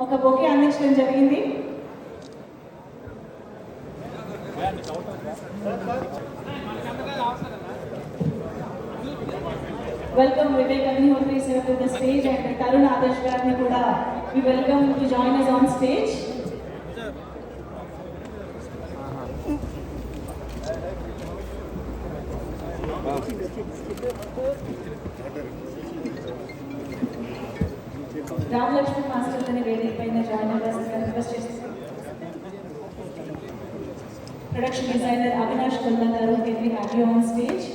ఒక బొకే అందించడం జరిగింది. Welcome Vivek Agnihotri sir to the stage and Tarun Adarsh garni kuda we welcome to join us on stage. Ram Lakshman master tane vedic paina join avvastu request chestunnam. Production designer Avinash Kalla garu can we have you on stage?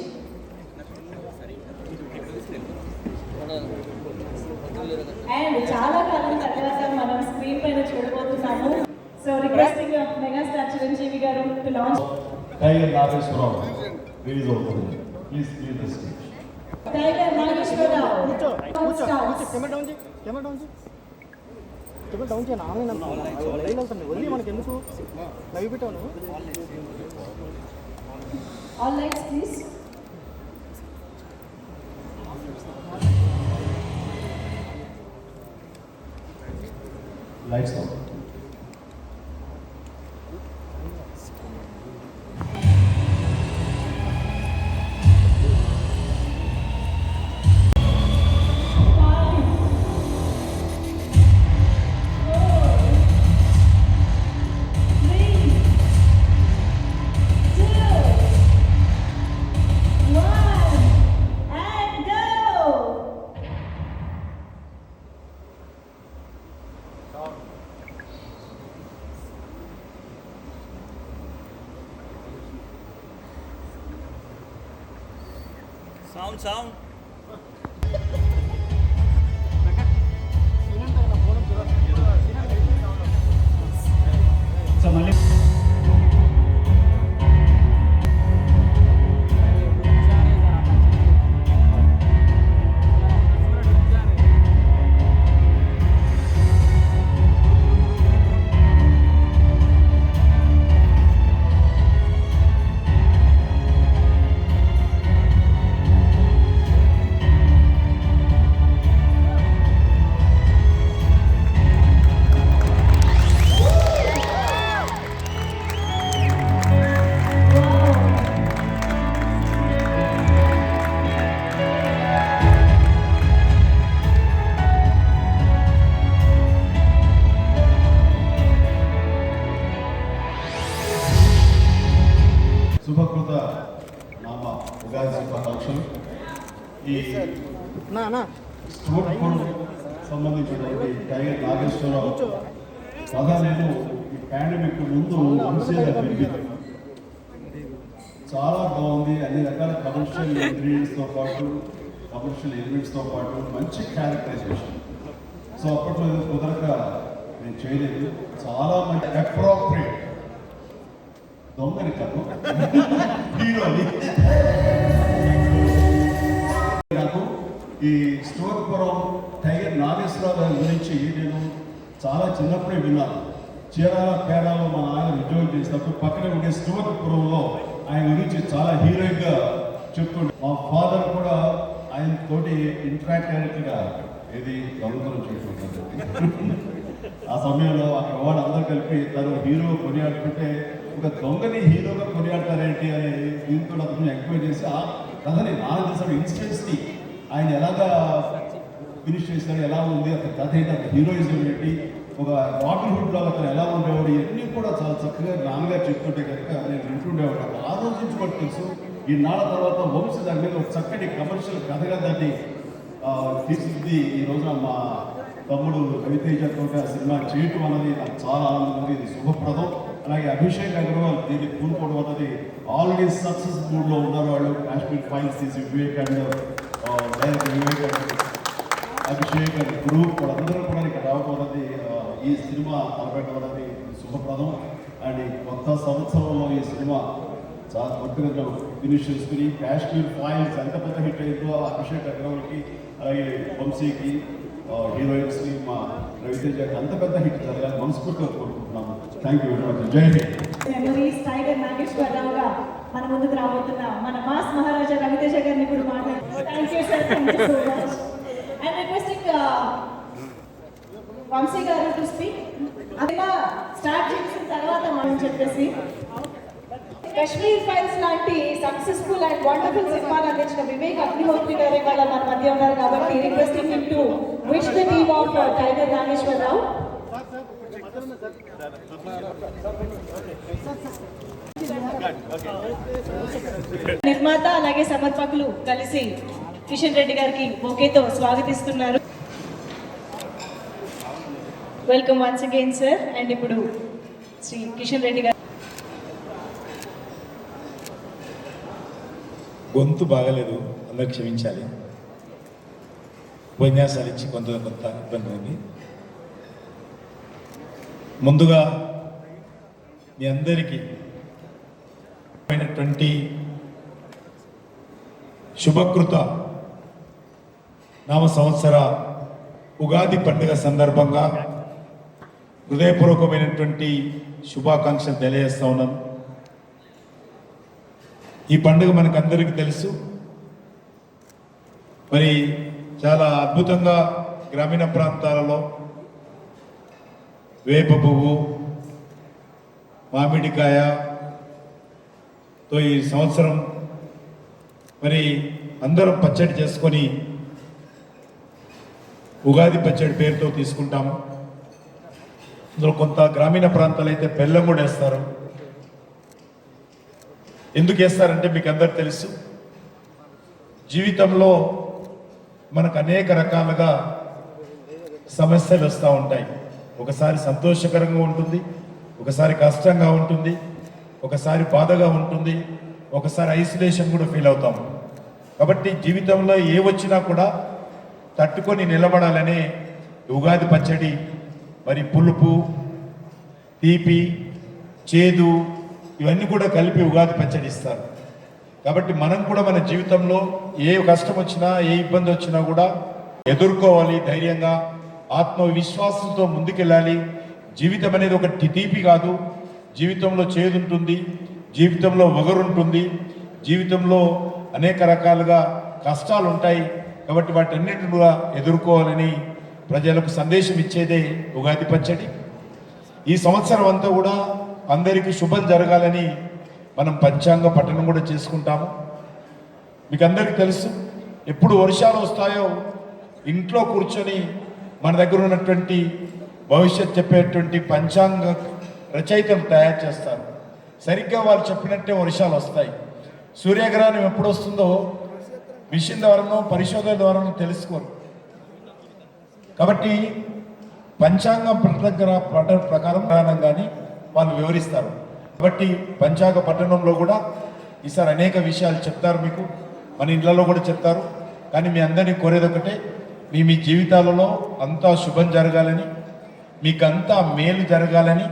And చాలా కాలం తర్వాత మనం screen పైన చూడబోతున్నాము. So requesting megastar Chiranjeevi garu to launch Tiger Nageswara Rao release అవుతుంది. Please the stage. Tiger Nageswara Rao camera down చేయను online live అవుతుంది వదిలి మనకి ఎందుకు లైవ్ పెట్టాను. All lights please. Lights on. Sound. So Malik. నా స్టోర్పురం సంబంధించినటువంటి టైగర్ నాగేశ్వరరావు కథ నేను ఈ పాండమిక్ ముందు వంశీగా పెరిగింది. చాలా బాగుంది. అన్ని రకాల కమర్షియల్ ఇంగ్రీడియంట్స్తో పాటు కమర్షియల్ ఎలిమెంట్స్తో పాటు మంచి క్యారెక్టరైజేషన్. సో అప్పట్లో ఏదో కుదరక నేను చేయలేదు. చాలా మంచి అప్రోప్రియేట్ దొంగని కాదు హీరోని. నాకు ఈ స్టోర్పురం టైగర్ నాగేశ్వరరావు గారి గురించి నేను చాలా చిన్నప్పుడే విన్నాను. చీరాల పేరాలో మా ఆయన ఉద్యోగం చేసినప్పుడు పక్కనే ఉండే స్టోర్పురంలో ఆయన గురించి చాలా హీరోయిక్గా చెప్తుండే. మా ఫాదర్ కూడా ఆయన తోటి ఇంటరాక్ట్ అయినట్టుగా ఏది దొంగతనం చేసుకుంటుంది. ఆ సమయంలో అక్కడ వాళ్ళందరూ కలిపి తను హీరో కొనియాడుతుంటే ఒక దొంగని హీరోగా కొనియాడతారేంటి అని దీంతో అతను ఎంక్వైరీ చేసి ఆ కథని నాకు తెలిసిన ఇన్సిడెంట్స్ని ఆయన ఎలాగా ఫినిష్ చేశాడు, ఎలా ఉంది అతని కథ ఏంటి, అతని హీరోయిజం ఏంటి, ఒక రాబిన్ హుడ్ లో అతను ఎలా ఉండేవాడు, ఇవన్నీ కూడా చాలా చక్కగా నాన్నగారు చెప్తుంటే కనుక నేను వింటుండేవాడు. ఆ రోజు నుంచి కూడా తెలుసు. ఈ నాళ్ళ తర్వాత వంశీ దాని మీద ఒక చక్కటి కమర్షియల్ కథగా దాన్ని తీర్చిదిద్ది ఈ రోజున మా తమ్ముడు రవితేజతో ఆ సినిమా చేయటం అన్నది నాకు చాలా ఆనందంగా ఉంది. ఇది శుభప్రదం. అలాగే అభిషేక్ అగర్వాల్ దీన్ని పూనుకోవడం అన్నది ఆల్రెడీ సక్సెస్ మూడ్లో ఉన్నారు. వాళ్ళు కాశ్మీర్ ఫైల్స్ తీసి Vivek and director Vivek and Abhishek and group వాళ్ళందరూ కూడా ఇక్కడ రావడం అన్నది ఈ సినిమా తలపెట్టడం అన్నది శుభప్రదం. అండ్ ఈ కొత్త సంవత్సరంలో ఈ సినిమా చాలా కొత్తగా ఫినిష్ చేసుకుని కాశ్మీర్ ఫైల్స్ ఎంత పెద్ద హిట్ అయిందో అభిషేక్ అగర్వాల్కి అలాగే వంశీకి హీరోయిన్స్కి మా రవితేజకి అంత పెద్ద హిట్ జరగాలి మనస్ఫూర్తిగా కోరుకుంటున్నాము. Thank you very much. జై హింద్. మెమరీస్ టైగర్ నాగేశ్వరరావుగా మన ముందుకు రాబోతున్న మన మాస్ మహారాజా రవితేజ గారిని ఇప్పుడు మాట్లాడుతున్నాం. Thank you sir. Thank you so much. And requesting Vamsi garu to speak. అలా స్టార్ట్ చేసిన తర్వాత మనం చెప్పేసి కశ్మీర్ ఫైల్స్ లాంటి సక్సెస్ఫుల్ అండ్ వండర్ఫుల్ సినిమాలు అందించిన వివేక్ అగ్నిహోత్రి గారి వాళ్ళ మన మధ్య ఉన్నారు కాబట్టి requesting him to wish the team of Tiger Nageswara Rao. నిర్మాత అలాగే సమర్పకులు కలిసి కిషన్ రెడ్డి గారికి బొకేతో స్వాగతిస్తున్నారు. Welcome once again sir. And ఇప్పుడు శ్రీ కిషన్ రెడ్డి గారు. గొంతు బాగలేదు, అందరు క్షమించాలి. ఉపన్యాసాలు ఇచ్చి కొంత ఇబ్బంది ఉంది. ముందుగా మీ అందరికీ శుభకృత నామ సంవత్సర ఉగాది పండుగ సందర్భంగా హృదయపూర్వకమైనటువంటి శుభాకాంక్షలు తెలియజేస్తా ఉన్నాను. ఈ పండుగ మనకందరికీ తెలుసు. మరి చాలా అద్భుతంగా గ్రామీణ ప్రాంతాలలో వేప పువ్వు, మామిడికాయతో ఈ సంవత్సరం మరి అందరం పచ్చడి చేసుకొని ఉగాది పచ్చడి పేరుతో తీసుకుంటాము. ఇందులో కొంత గ్రామీణ ప్రాంతాలు అయితే బెల్లం కూడా వేస్తారు. ఎందుకు వేస్తారంటే మీకు అందరు తెలుసు, జీవితంలో మనకు అనేక రకాలుగా సమస్యలు వస్తూ ఉంటాయి. ఒకసారి సంతోషకరంగా ఉంటుంది, ఒకసారి కష్టంగా ఉంటుంది, ఒకసారి బాధగా ఉంటుంది, ఒకసారి ఐసోలేషన్ కూడా ఫీల్ అవుతాము. కాబట్టి జీవితంలో ఏ వచ్చినా కూడా తట్టుకొని నిలబడాలనే ఉగాది పచ్చడి మరి పులుపు, తీపి, చేదు ఇవన్నీ కూడా కలిపి ఉగాది పచ్చడి ఇస్తారు. కాబట్టి మనం కూడా మన జీవితంలో ఏ కష్టం వచ్చినా ఏ ఇబ్బంది వచ్చినా కూడా ఎదుర్కోవాలి, ధైర్యంగా ఆత్మవిశ్వాసంతో ముందుకెళ్ళాలి. జీవితం అనేది ఒక తీపి కాదు, జీవితంలో చేదు ఉంటుంది, జీవితంలో వగరుంటుంది, జీవితంలో అనేక రకాలుగా కష్టాలు ఉంటాయి. కాబట్టి వాటన్నిటిని కూడా ఎదుర్కోవాలని ప్రజలకు సందేశం ఇచ్చేదే ఉగాది పచ్చడి. ఈ సంవత్సరం అంతా కూడా అందరికీ శుభం జరగాలని మనం పంచాంగ పఠనం కూడా చేసుకుంటాము. మీకు అందరికీ తెలుసు, ఎప్పుడు వర్షాలు వస్తాయో ఇంట్లో కూర్చొని మన దగ్గర ఉన్నటువంటి భవిష్యత్ చెప్పేటువంటి పంచాంగ రచయితలు తయారు చేస్తారు. సరిగ్గా వాళ్ళు చెప్పినట్టే వర్షాలు వస్తాయి. సూర్యగ్రహణం ఎప్పుడు వస్తుందో మిషన్ ద్వారానో పరిశోధన ద్వారానో తెలుసుకోరు. కాబట్టి పంచాంగం ప్రకారం కానీ వాళ్ళు వివరిస్తారు. కాబట్టి పంచాంగ పట్టణంలో కూడా ఈసారి అనేక విషయాలు చెప్తారు, మీకు మన ఇళ్లలో కూడా చెప్తారు. కానీ మీ అందరినీ కోరేది ఒకటే, మీ జీవితాలలో అంతా శుభం జరగాలని, మీకంతా మేలు జరగాలని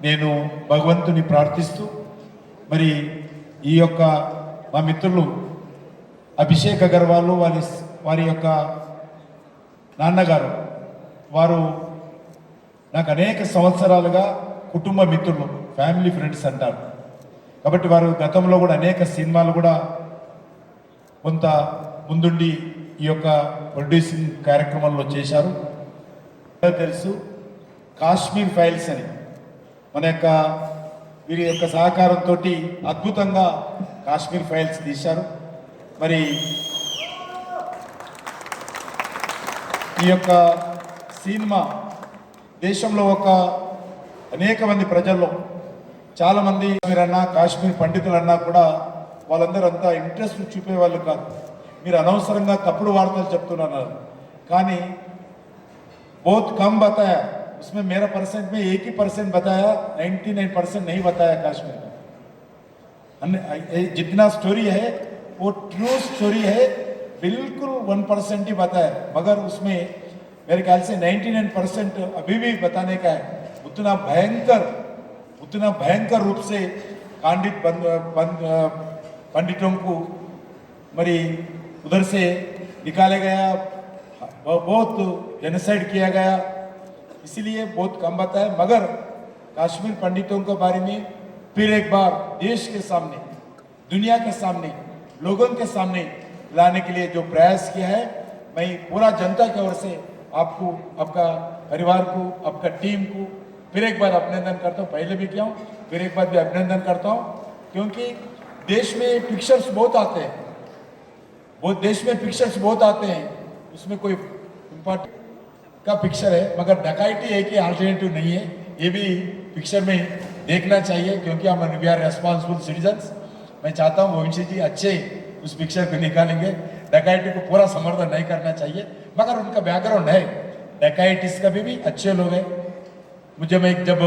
నేను భగవంతుని ప్రార్థిస్తూ, మరి ఈ యొక్క మా మిత్రులు అభిషేక్ అగర్వాల్ వారి యొక్క నాన్నగారు, వారు నాకు అనేక సంవత్సరాలుగా కుటుంబ మిత్రులు, ఫ్యామిలీ ఫ్రెండ్స్ అంటారు. కాబట్టి వారు గతంలో కూడా అనేక సినిమాలు కూడా కొంత ముందుండి ఈ యొక్క ప్రొడ్యూసింగ్ కార్యక్రమంలో చేశారు. తెలుసు కాశ్మీర్ ఫైల్స్ అని మన యొక్క వీరి యొక్క సహకారంతో అద్భుతంగా కాశ్మీర్ ఫైల్స్ తీశారు. మరి ఈ యొక్క సినిమా దేశంలో అనేక మంది ప్రజల్లో చాలామంది మీరన్నా కాశ్మీర్ పండితులన్నా కూడా వాళ్ళందరూ అంతా ఇంట్రెస్ట్ చూపేవాళ్ళు కాదు. మీరు అనవసరంగా తప్పుడు వార్తలు చెప్తున్నారు. కానీ बहुत कम बताया, उसमें मेरा परसेंट में 1% बताया, 99% नहीं बताया कश्मीर का. जितना स्टोरी है वो ट्रू स्टोरी है, बिल्कुल 1% ही बताया. मगर उसमें मेरे ख्याल से 99% अभी भी बताने का है. उतना भयंकर रूप से कांडित पंडितों को मरी उधर से निकाले गया, बहुत जेनोसाइड किया गया. इसीलिए बहुत कम बताया. मगर कश्मीर पंडितों के बारे में फिर एक बार देश के सामने, दुनिया के सामने, लोगों के सामने लाने के लिए जो प्रयास किया है, मैं पूरा जनता की ओर से आपको, आपका परिवार को, आपका टीम को फिर एक बार अभिनंदन करता हूँ. पहले भी किया हूँ, फिर एक बार भी अभिनंदन करता हूँ. क्योंकि देश में पिक्चर्स बहुत आते हैं, देश में पिक्चर्स बहुत आते हैं, उसमें कोई इम्पोर्टेंट का पिक्चर है, मगर डकैती एक ही अल्टरनेटिव नहीं है. ये भी पिक्चर में देखना चाहिए, क्योंकि हम वी आर रेस्पॉन्सिबल सिटीजन्स. मैं चाहता हूँ वंशी जी अच्छे उस पिक्चर को निकालेंगे. डकैती को पूरा समर्थन नहीं करना चाहिए, मगर उनका बैकग्राउंड है. डकैटिस का भी अच्छे लोग हैं. मुझे मैं जब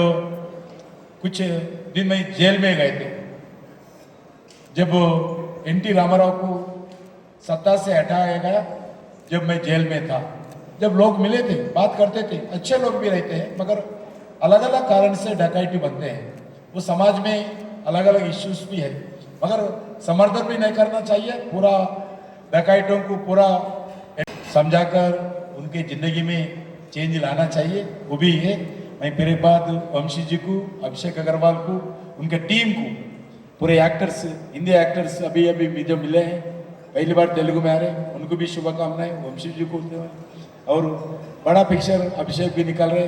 कुछ दिन में जेल में गए थे, जब NT रामाराव को सत्ता से हटाया गया, जब मैं जेल में था, जब लोग मिले थे, बात करते थे, अच्छे लोग भी रहते हैं, मगर अलग अलग कारण से डकैती बनते हैं. वो समाज में अलग अलग इश्यूज भी है, मगर समर्थन भी नहीं करना चाहिए. पूरा डकैतों को पूरा समझाकर उनकी ज़िंदगी में चेंज लाना चाहिए, वो भी है. मैं फिर एक बात वंशी जी को, अभिषेक अग्रवाल को, उनके टीम को, पूरे एक्टर्स, हिंदी एक्टर्स अभी जो मिले हैं, पहली बार तेलुगु में आ रहे हैं, उनको भी शुभकामनाएं. वंशी जी को और बड़ा पिक्चर अभिषेक भी निकाल रहे.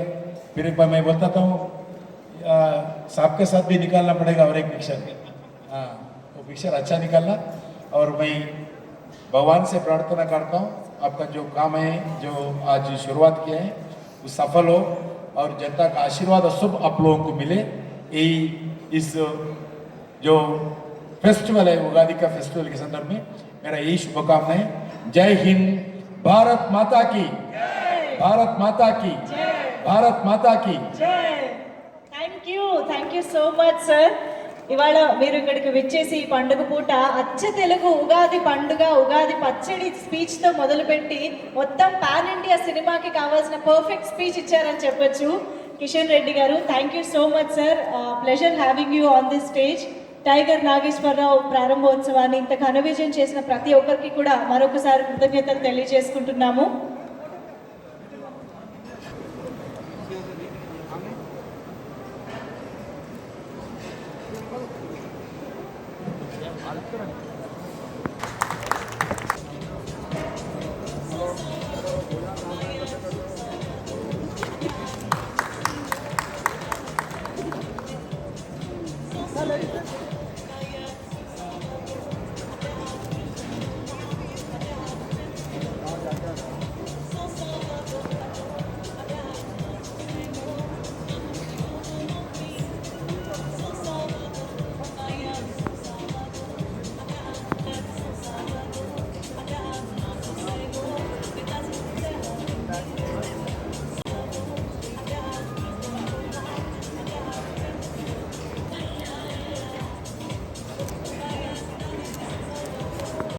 फिर एक बार मैं बताता हूँ, साहब के साथ भी निकालना पड़ेगा और एक पिक्चर. हाँ, वो पिक्चर अच्छा निकालना. और मैं भगवान से प्रार्थना करता हूँ, आपका जो काम है, जो आज शुरुआत किया है, वो सफल हो और जनता का आशीर्वाद और शुभ आप लोगों को मिले. यही इस जो फेस्टिवल है, उगादि का फेस्टिवल के संदर्भ में मेरा यही शुभकामनाएं. जय हिंद, भारत माता की, भारत माता की, भारत माता की. Thank you so much sir. ఇవాళ మీరు ఇక్కడికి వచ్చేసి ఈ పండుగ పూట అచ్చ తెలుగు ఉగాది పండుగ, ఉగాది పచ్చడి స్పీచ్తో మొదలుపెట్టి మొత్తం పాన్ ఇండియా సినిమాకి కావాల్సిన పర్ఫెక్ట్ స్పీచ్ ఇచ్చారని చెప్పొచ్చు Kishan Reddy garu. Thank you so much sir. Pleasure having you on this stage. Tiger Nageswara Rao ప్రారంభోత్సవాన్ని ఇంత ఘన విజయం చేసిన ప్రతి ఒక్కరికి కూడా మరొకసారి కృతజ్ఞతలు తెలియజేసుకుంటున్నాము. 알뜰하니까.